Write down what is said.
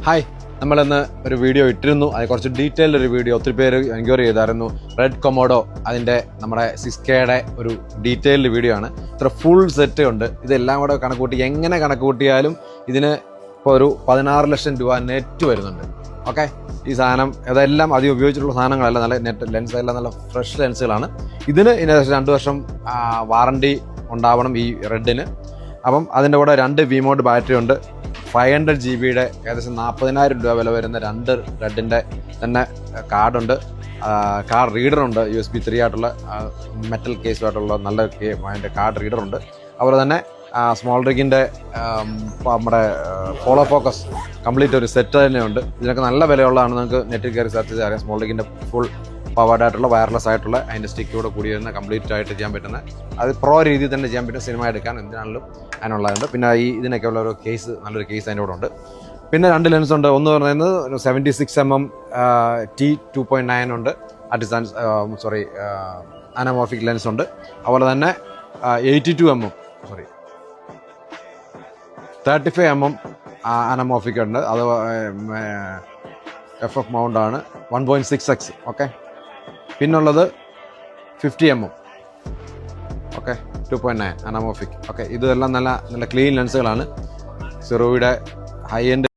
Hi, നമ്മളിന്ന് ഒരു video ഇട്ടിരുന്നു. അത് കുറച്ച് ഡീറ്റെയിൽഡ് ഒരു വീഡിയോ ഒത്തിരി പേര് എൻക്വയറി ചെയ്തായിരുന്നു. റെഡ് കൊമോഡോ അതിൻ്റെ നമ്മുടെ 6Kയുടെ ഒരു ഡീറ്റെയിൽഡ് വീഡിയോ ആണ്. ഇത്ര ഫുൾ സെറ്റ് ഉണ്ട്. ഇതെല്ലാം കൂടെ കണക്കൂട്ടി എങ്ങനെ കണക്ക് കൂട്ടിയാലും ഇതിന് ഇപ്പോൾ ഒരു 16 ലക്ഷം രൂപ നെറ്റ് വരുന്നുണ്ട്. ഓക്കെ, ഈ സാധനം ഇതെല്ലാം അധികം ഉപയോഗിച്ചിട്ടുള്ള സാധനങ്ങളല്ല, നല്ല നെറ്റ് ലെൻസ് എല്ലാം നല്ല ഫ്രഷ് ലെൻസുകളാണ്. ഇതിന് ഏകദേശം 2 വർഷം വാറണ്ടി ഉണ്ടാവണം ഈ റെഡിന്. അപ്പം അതിൻ്റെ കൂടെ 2 V-Mode ബാറ്ററി ഉണ്ട്. 500 GB ഏകദേശം 40,000 രൂപ വില വരുന്ന 2 റെഡിൻ്റെ തന്നെ കാർഡുണ്ട്. കാർഡ് റീഡറുണ്ട്, USB 3 ആയിട്ടുള്ള മെറ്റൽ കേസുമായിട്ടുള്ള നല്ല അതിൻ്റെ കാർഡ് റീഡറുണ്ട്. അതുപോലെ തന്നെ സ്മോൾ റിഗിൻ്റെ നമ്മുടെ ഫോളോ ഫോക്കസ് കംപ്ലീറ്റ് ഒരു സെറ്റ് തന്നെയുണ്ട്. ഇതിനൊക്കെ നല്ല വിലയുള്ളതാണ്. നിങ്ങൾക്ക് നെറ്റിൽ കയറി സെർച്ച് ചെയ്ത് അറിയാം. സ്മോൾ റിഗിൻ്റെ ഫുൾ പവർഡ് ആയിട്ടുള്ള വയർലെസ് ആയിട്ടുള്ള അതിൻ്റെ സ്റ്റിക്കോടെ കൂടി വരുന്ന കംപ്ലീറ്റ് ആയിട്ട് ചെയ്യാൻ പറ്റുന്ന, അത് പ്രോ രീതിയിൽ തന്നെ ചെയ്യാൻ പറ്റുന്ന, സിനിമ എടുക്കാൻ എന്തിനാണെങ്കിലും അതിനുള്ളതുണ്ട്. പിന്നെ ഇതിനൊക്കെ ഉള്ള ഒരു കേസ്, നല്ലൊരു കേസ് അതിൻ്റെ കൂടെ ഉണ്ട്. പിന്നെ 2 ലെൻസ് ഉണ്ട്. ഒന്ന് പറയുന്നത് 76mm T2.9 ഉണ്ട്, അനമോർഫിക് ലെൻസ് ഉണ്ട്. അതുപോലെ തന്നെ 35mm അനമോർഫിക് ഉണ്ട്. അത് FF മൗണ്ട് ആണ്, 1.6x. ഓക്കെ, പിന്നുള്ളത് 50mm, ഓക്കെ, 2.9 അനമോർഫിക്. ഓക്കെ, ഇതെല്ലാം നല്ല നല്ല ക്ലീൻ ലെൻസുകളാണ്. സിറോയുടെ ഹൈ എൻഡ്